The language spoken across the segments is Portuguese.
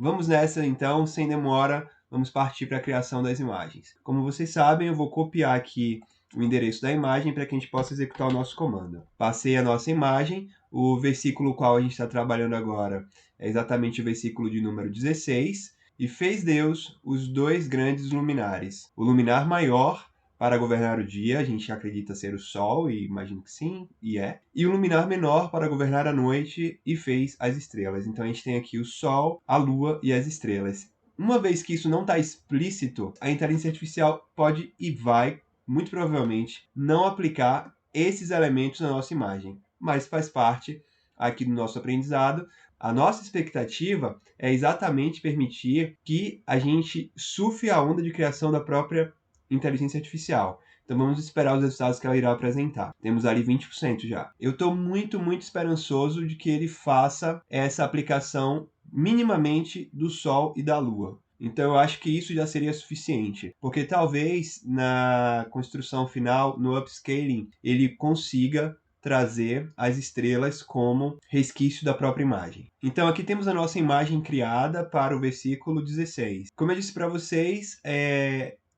Vamos nessa então, sem demora, vamos partir para a criação das imagens. Como vocês sabem, eu vou copiar aqui o endereço da imagem para que a gente possa executar o nosso comando. Passei a nossa imagem, o versículo qual a gente está trabalhando agora é exatamente o versículo de número 16, e fez Deus os dois grandes luminares, o luminar maior para governar o dia, a gente acredita ser o sol, e imagino que sim, e é. E o luminar menor para governar a noite, e fez as estrelas. Então a gente tem aqui o sol, a lua e as estrelas. Uma vez que isso não está explícito, a inteligência artificial pode e vai, muito provavelmente, não aplicar esses elementos na nossa imagem. Mas faz parte aqui do nosso aprendizado. A nossa expectativa é exatamente permitir que a gente surfe a onda de criação da própria inteligência artificial. Então vamos esperar os resultados que ela irá apresentar. Temos ali 20% já. Eu estou muito esperançoso de que ele faça essa aplicação minimamente do Sol e da Lua. Então eu acho que isso já seria suficiente, porque talvez na construção final, no upscaling, ele consiga trazer as estrelas como resquício da própria imagem. Então aqui temos a nossa imagem criada para o versículo 16. Como eu disse para vocês,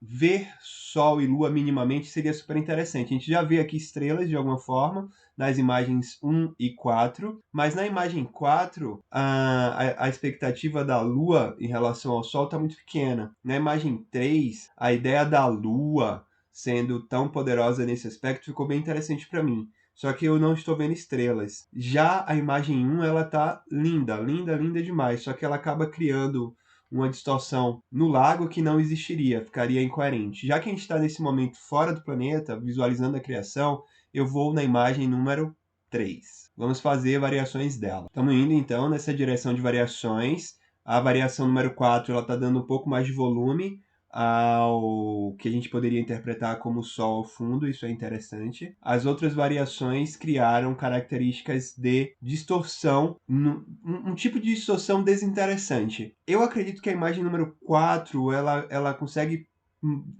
ver Sol e Lua minimamente seria super interessante. A gente já vê aqui estrelas de alguma forma nas imagens 1 e 4, mas na imagem 4, a expectativa da Lua em relação ao Sol está muito pequena. Na imagem 3, a ideia da Lua sendo tão poderosa nesse aspecto ficou bem interessante para mim. Só que eu não estou vendo estrelas. Já a imagem 1, ela tá linda demais, só que ela acaba criando uma distorção no lago que não existiria, ficaria incoerente. Já que a gente está nesse momento fora do planeta, visualizando a criação, eu vou na imagem número 3. Vamos fazer variações dela. Estamos indo então nessa direção de variações. A variação número 4 está dando um pouco mais de volume ao que a gente poderia interpretar como sol ao fundo, isso é interessante. As outras variações criaram características de distorção, um tipo de distorção desinteressante. Eu acredito que a imagem número 4, ela consegue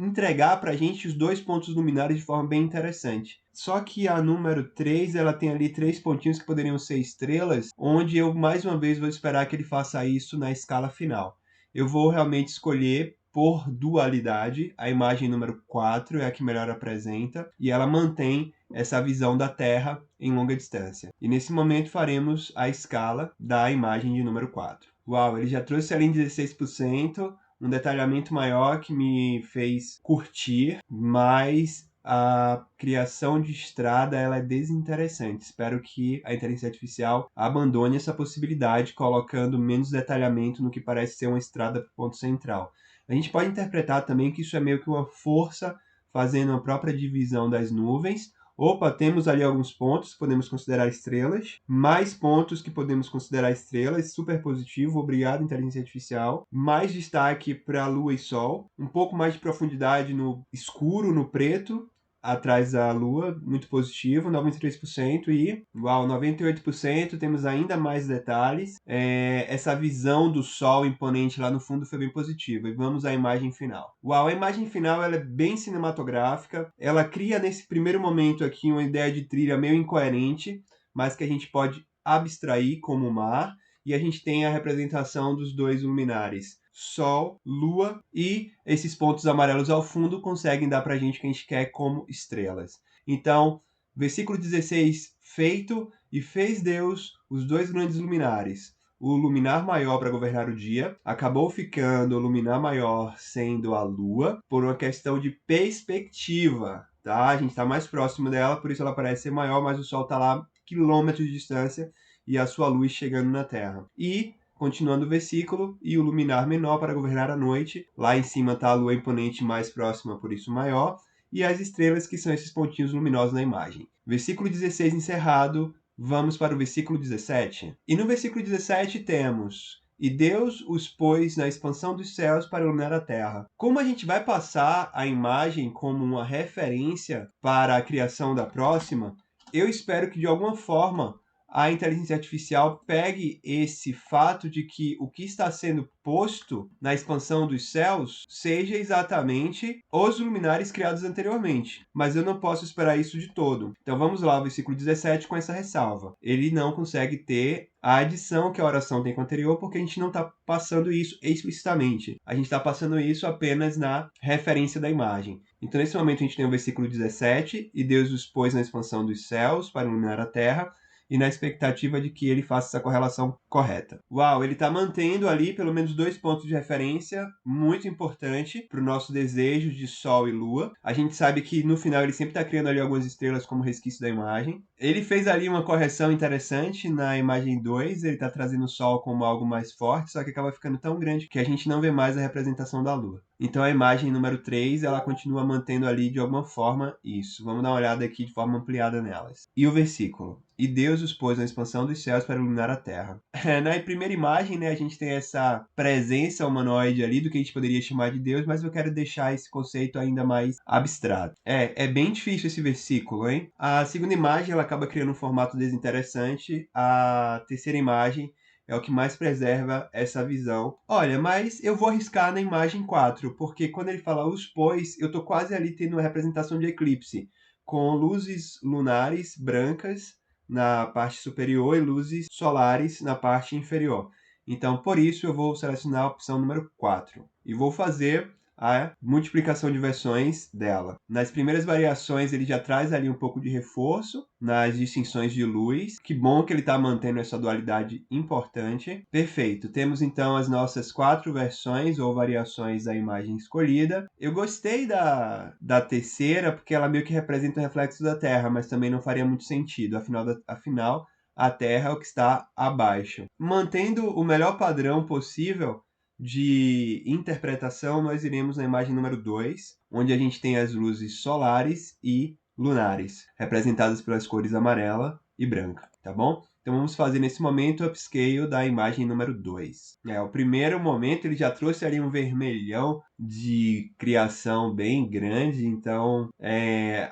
entregar para a gente os dois pontos luminares de forma bem interessante. Só que a número 3, ela tem ali 3 pontinhos que poderiam ser estrelas, onde eu mais uma vez vou esperar que ele faça isso na escala final. Eu vou realmente escolher por dualidade. A imagem número 4 é a que melhor apresenta e ela mantém essa visão da Terra em longa distância. E nesse momento faremos a escala da imagem de número 4. Uau, ele já trouxe ali em 16%, um detalhamento maior que me fez curtir, mas a criação de estrada ela é desinteressante. Espero que a inteligência artificial abandone essa possibilidade, colocando menos detalhamento no que parece ser uma estrada para o ponto central. A gente pode interpretar também que isso é meio que uma força fazendo a própria divisão das nuvens. Opa, temos ali alguns pontos que podemos considerar estrelas, mais pontos que podemos considerar estrelas, super positivo, obrigado inteligência artificial. Mais destaque para Lua e Sol, um pouco mais de profundidade no escuro, no preto, atrás da Lua, muito positivo, 93%, e, uau, 98%, temos ainda mais detalhes. Essa visão do Sol imponente lá no fundo foi bem positiva. E vamos à imagem final. Uau, a imagem final ela é bem cinematográfica, ela cria nesse primeiro momento aqui uma ideia de trilha meio incoerente, mas que a gente pode abstrair como o mar, e a gente tem a representação dos dois luminares. Sol, Lua e esses pontos amarelos ao fundo conseguem dar para a gente o que a gente quer como estrelas. Então, versículo 16, feito e fez Deus os dois grandes luminares. O luminar maior para governar o dia acabou ficando o luminar maior sendo a Lua por uma questão de perspectiva. Tá? A gente está mais próximo dela, por isso ela parece ser maior, mas o Sol está lá quilômetros de distância e a sua luz chegando na Terra. E continuando o versículo, e o luminar menor para governar a noite. Lá em cima está a lua imponente mais próxima, por isso maior. E as estrelas, que são esses pontinhos luminosos na imagem. Versículo 16 encerrado, vamos para o versículo 17. E no versículo 17 temos: e Deus os pôs na expansão dos céus para iluminar a terra. Como a gente vai passar a imagem como uma referência para a criação da próxima, eu espero que de alguma forma a inteligência artificial pegue esse fato de que o que está sendo posto na expansão dos céus seja exatamente os luminares criados anteriormente. Mas eu não posso esperar isso de todo. Então vamos lá ao versículo 17 com essa ressalva. Ele não consegue ter a adição que a oração tem com a anterior, porque a gente não está passando isso explicitamente. A gente está passando isso apenas na referência da imagem. Então, nesse momento, a gente tem o versículo 17, e Deus os pôs na expansão dos céus para iluminar a terra, e na expectativa de que ele faça essa correlação correta. Uau, ele está mantendo ali pelo menos 2 pontos de referência muito importante para o nosso desejo de Sol e Lua. A gente sabe que no final ele sempre está criando ali algumas estrelas como resquício da imagem. Ele fez ali uma correção interessante na imagem 2, ele está trazendo o Sol como algo mais forte, só que acaba ficando tão grande que a gente não vê mais a representação da Lua. Então a imagem número 3, ela continua mantendo ali de alguma forma isso. Vamos dar uma olhada aqui de forma ampliada nelas. E o versículo: e Deus os pôs na expansão dos céus para iluminar a terra. Na primeira imagem, né, a gente tem essa presença humanoide ali do que a gente poderia chamar de Deus, mas eu quero deixar esse conceito ainda mais abstrato. É bem difícil esse versículo, hein? A segunda imagem, ela acaba criando um formato desinteressante. A terceira imagem é o que mais preserva essa visão. Olha, mas eu vou arriscar na imagem 4, porque quando ele fala os pôs, eu tô quase ali tendo uma representação de eclipse, com luzes lunares brancas na parte superior e luzes solares na parte inferior. Então, por isso, eu vou selecionar a opção número 4 e vou fazer a multiplicação de versões dela. Nas primeiras variações, ele já traz ali um pouco de reforço nas distinções de luz. Que bom que ele está mantendo essa dualidade importante. Perfeito. Temos então as nossas 4 versões ou variações da imagem escolhida. Eu gostei da terceira, porque ela meio que representa o reflexo da Terra, mas também não faria muito sentido. Afinal, a Terra é o que está abaixo. Mantendo o melhor padrão possível de interpretação, nós iremos na imagem número 2, onde a gente tem as luzes solares e lunares, representadas pelas cores amarela e branca, tá bom? Então vamos fazer nesse momento o upscale da imagem número 2. O primeiro momento ele já trouxe ali um vermelhão de criação bem grande, então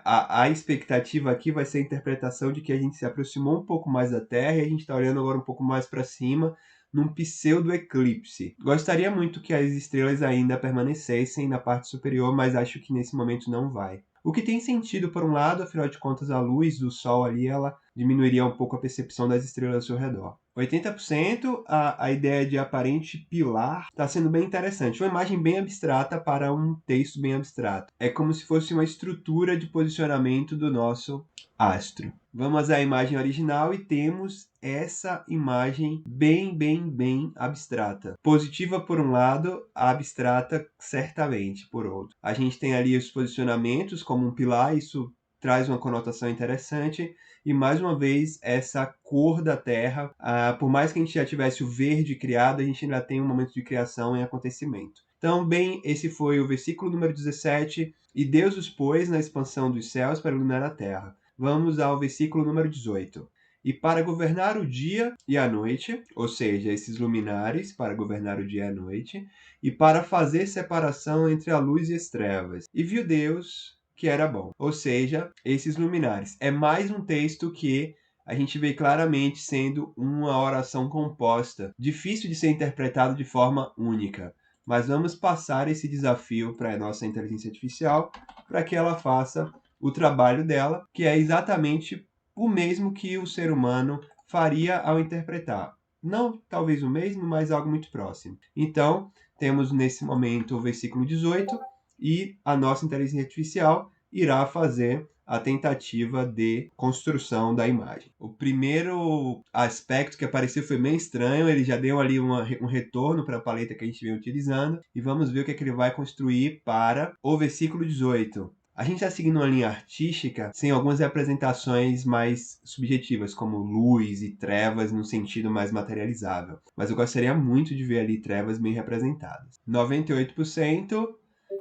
a expectativa aqui vai ser a interpretação de que a gente se aproximou um pouco mais da Terra e a gente está olhando agora um pouco mais para cima, num pseudo-eclipse. Gostaria muito que as estrelas ainda permanecessem na parte superior, mas acho que nesse momento não vai. O que tem sentido por um lado, afinal de contas a luz do Sol ali, ela diminuiria um pouco a percepção das estrelas ao seu redor. 80%, a ideia de aparente pilar está sendo bem interessante. Uma imagem bem abstrata para um texto bem abstrato. É como se fosse uma estrutura de posicionamento do nosso astro. Vamos à imagem original e temos essa imagem bem abstrata. Positiva por um lado, abstrata certamente por outro. A gente tem ali os posicionamentos como um pilar, isso traz uma conotação interessante. E mais uma vez, essa cor da Terra, por mais que a gente já tivesse o verde criado, a gente ainda tem um momento de criação em acontecimento. Então, bem, esse foi o versículo número 17. E Deus os pôs na expansão dos céus para iluminar a terra. Vamos ao versículo número 18. E para governar o dia e a noite, ou seja, esses luminares para governar o dia e a noite, e para fazer separação entre a luz e as trevas. E viu Deus que era bom. Ou seja, esses luminares. É mais um texto que a gente vê claramente sendo uma oração composta, difícil de ser interpretado de forma única. Mas vamos passar esse desafio para a nossa inteligência artificial, para que ela faça o trabalho dela, que é exatamente o mesmo que o ser humano faria ao interpretar. Não talvez o mesmo, mas algo muito próximo. Então, temos nesse momento o versículo 18, e a nossa inteligência artificial irá fazer a tentativa de construção da imagem. O primeiro aspecto que apareceu foi bem estranho, ele já deu ali um retorno para a paleta que a gente vem utilizando, e vamos ver o que é que ele vai construir para o versículo 18. A gente está seguindo uma linha artística sem algumas representações mais subjetivas, como luz e trevas no sentido mais materializável. Mas eu gostaria muito de ver ali trevas bem representadas. 98%.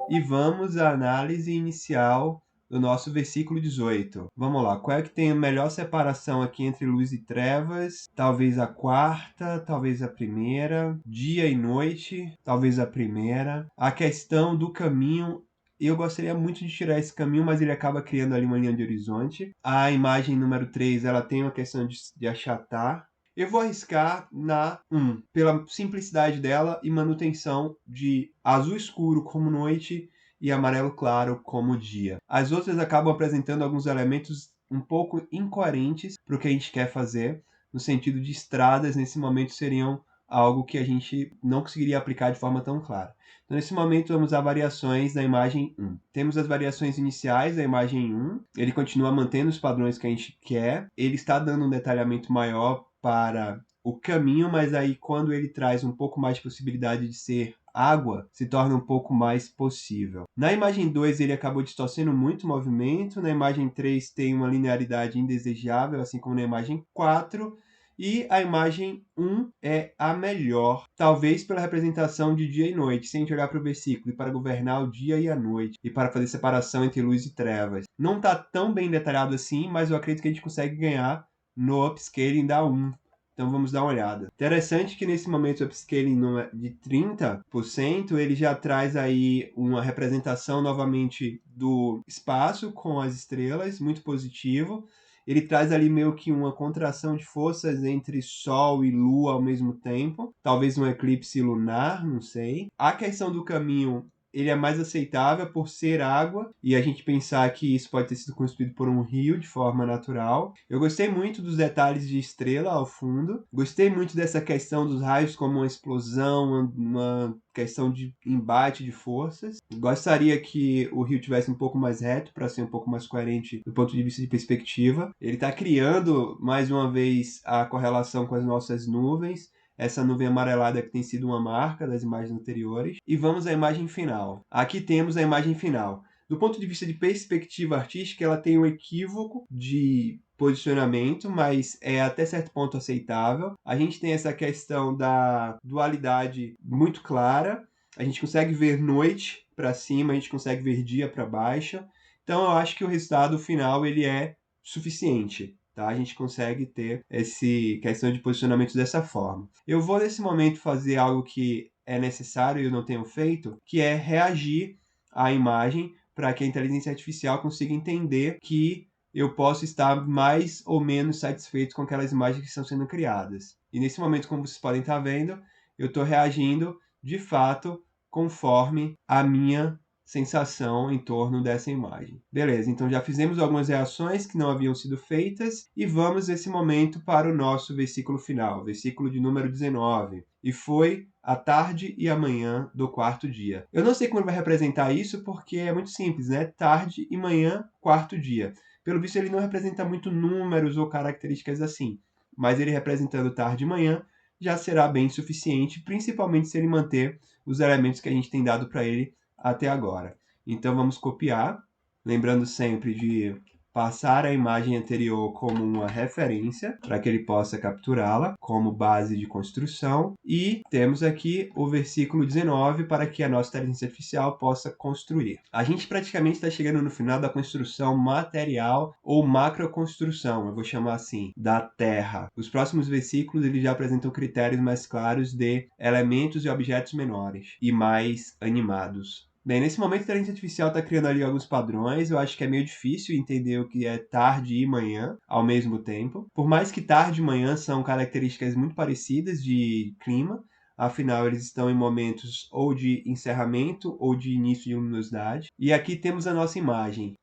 E vamos à análise inicial do nosso versículo 18. Vamos lá, qual é que tem a melhor separação aqui entre luz e trevas? Talvez a quarta, talvez a primeira. Dia e noite, talvez a primeira. A questão do caminho eu gostaria muito de tirar esse caminho, mas ele acaba criando ali uma linha de horizonte. A imagem número 3, ela tem uma questão de achatar. Eu vou arriscar na 1, pela simplicidade dela e manutenção de azul escuro como noite e amarelo claro como dia. As outras acabam apresentando alguns elementos um pouco incoerentes para o que a gente quer fazer, no sentido de estradas, nesse momento, seriam algo que a gente não conseguiria aplicar de forma tão clara. Então, nesse momento, vamos a variações da imagem 1. Temos as variações iniciais da imagem 1, ele continua mantendo os padrões que a gente quer, ele está dando um detalhamento maior para o caminho, mas aí quando ele traz um pouco mais de possibilidade de ser água, se torna um pouco mais possível. Na imagem 2, ele acabou distorcendo muito o movimento, na imagem 3 tem uma linearidade indesejável, assim como na imagem 4, e a imagem 1 é a melhor, talvez pela representação de dia e noite, se a gente olhar para o versículo, e para governar o dia e a noite, e para fazer separação entre luz e trevas. Não está tão bem detalhado assim, mas eu acredito que a gente consegue ganhar no upscaling da 1. Então vamos dar uma olhada. Interessante que nesse momento o upscaling de 30%, ele já traz aí uma representação novamente do espaço com as estrelas, muito positivo. Ele traz ali meio que uma contração de forças entre Sol e Lua ao mesmo tempo. Talvez um eclipse lunar, não sei. A questão do caminho, ele é mais aceitável por ser água e a gente pensar que isso pode ter sido construído por um rio de forma natural. Eu gostei muito dos detalhes de estrela ao fundo. Gostei muito dessa questão dos raios como uma explosão, uma questão de embate de forças. Gostaria que o rio tivesse um pouco mais reto para ser um pouco mais coerente do ponto de vista de perspectiva. Ele está criando mais uma vez a correlação com as nossas nuvens. Essa nuvem amarelada que tem sido uma marca das imagens anteriores. E vamos à imagem final. Aqui temos a imagem final. Do ponto de vista de perspectiva artística, ela tem um equívoco de posicionamento, mas é até certo ponto aceitável. A gente tem essa questão da dualidade muito clara. A gente consegue ver noite para cima, a gente consegue ver dia para baixo. Então eu acho que o resultado final ele é suficiente. Tá? A gente consegue ter essa questão de posicionamento dessa forma. Eu vou nesse momento fazer algo que é necessário e eu não tenho feito, que é reagir à imagem para que a inteligência artificial consiga entender que eu posso estar mais ou menos satisfeito com aquelas imagens que estão sendo criadas. E nesse momento, como vocês podem estar vendo, eu estou reagindo de fato conforme a minha sensação em torno dessa imagem. Beleza, então já fizemos algumas reações que não haviam sido feitas e vamos nesse momento para o nosso versículo final, versículo de número 19. E foi a tarde e a manhã do quarto dia. Eu não sei como ele vai representar isso porque é muito simples, né? Tarde e manhã, quarto dia. Pelo visto, ele não representa muito números ou características assim, mas ele representando tarde e manhã já será bem suficiente, principalmente se ele manter os elementos que a gente tem dado para ele até agora. Então vamos copiar, lembrando sempre de passar a imagem anterior como uma referência para que ele possa capturá-la como base de construção e temos aqui o versículo 19 para que a nossa inteligência artificial possa construir. A gente praticamente está chegando no final da construção material ou macroconstrução, eu vou chamar assim, da Terra. Os próximos versículos eles já apresentam critérios mais claros de elementos e objetos menores e mais animados. Bem, nesse momento a inteligência artificial está criando ali alguns padrões, eu acho que é meio difícil entender o que é tarde e manhã ao mesmo tempo. Por mais que tarde e manhã são características muito parecidas de clima, afinal eles estão em momentos ou de encerramento ou de início de luminosidade. E aqui temos a nossa imagem.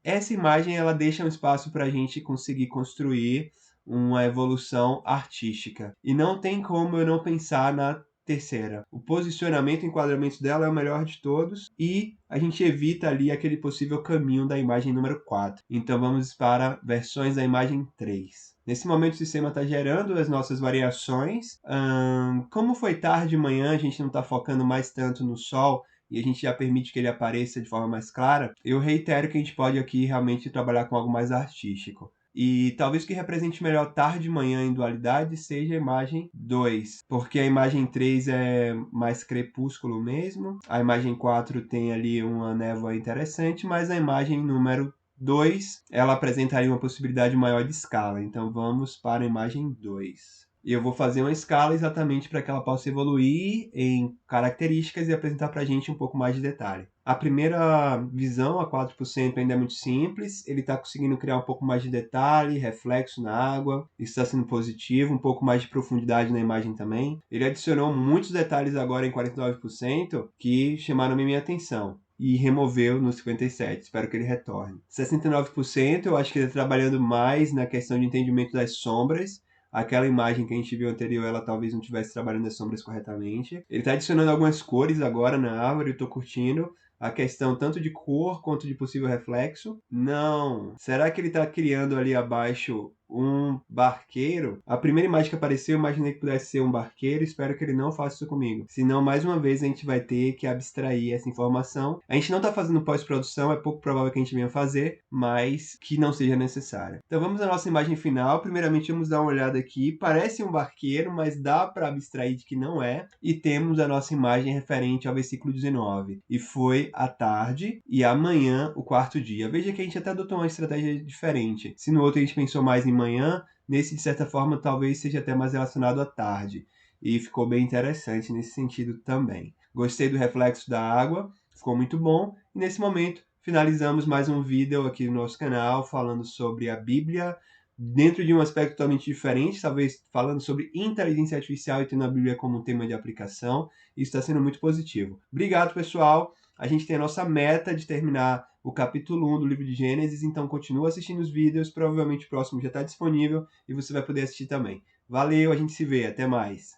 Essa imagem ela deixa um espaço para a gente conseguir construir uma evolução artística. E não tem como eu não pensar na terceira. O posicionamento e enquadramento dela é o melhor de todos e a gente evita ali aquele possível caminho da imagem número 4. Então vamos para versões da imagem 3. Nesse momento o sistema está gerando as nossas variações. Como foi tarde de manhã, a gente não está focando mais tanto no sol e a gente já permite que ele apareça de forma mais clara, eu reitero que a gente pode aqui realmente trabalhar com algo mais artístico. E talvez o que represente melhor tarde e manhã em dualidade seja a imagem 2, porque a imagem 3 é mais crepúsculo mesmo, a imagem 4 tem ali uma névoa interessante, mas a imagem número 2, ela apresentaria uma possibilidade maior de escala, então vamos para a imagem 2. E eu vou fazer uma escala exatamente para que ela possa evoluir em características e apresentar para a gente um pouco mais de detalhe. A primeira visão, a 4%, ainda é muito simples, ele está conseguindo criar um pouco mais de detalhe, reflexo na água, isso está sendo positivo, um pouco mais de profundidade na imagem também. Ele adicionou muitos detalhes agora em 49% que chamaram minha atenção. E removeu no 57%, espero que ele retorne. 69%, eu acho que ele está trabalhando mais na questão de entendimento das sombras. Aquela imagem que a gente viu anterior, ela talvez não estivesse trabalhando as sombras corretamente. Ele está adicionando algumas cores agora na árvore, eu estou curtindo. A questão tanto de cor quanto de possível reflexo. Não. Será que ele está criando ali abaixo um barqueiro? A primeira imagem que apareceu, eu imaginei que pudesse ser um barqueiro. Espero que ele não faça isso comigo. Senão, mais uma vez, a gente vai ter que abstrair essa informação. A gente não está fazendo pós-produção, é pouco provável que a gente venha fazer, mas que não seja necessário. Então vamos à nossa imagem final. Primeiramente, vamos dar uma olhada aqui. Parece um barqueiro, mas dá para abstrair de que não é. E temos a nossa imagem referente ao versículo 19. E foi à tarde e amanhã o quarto dia. Veja que a gente até adotou uma estratégia diferente. Se no outro a gente pensou mais em manhã, nesse, de certa forma, talvez seja até mais relacionado à tarde. E ficou bem interessante nesse sentido também. Gostei do reflexo da água, ficou muito bom. E nesse momento, finalizamos mais um vídeo aqui no nosso canal, falando sobre a Bíblia, dentro de um aspecto totalmente diferente, talvez falando sobre inteligência artificial e tendo a Bíblia como um tema de aplicação. Isso está sendo muito positivo. Obrigado, pessoal! A gente tem a nossa meta de terminar o capítulo 1 do livro de Gênesis, então continua assistindo os vídeos, provavelmente o próximo já está disponível e você vai poder assistir também. Valeu, a gente se vê, até mais!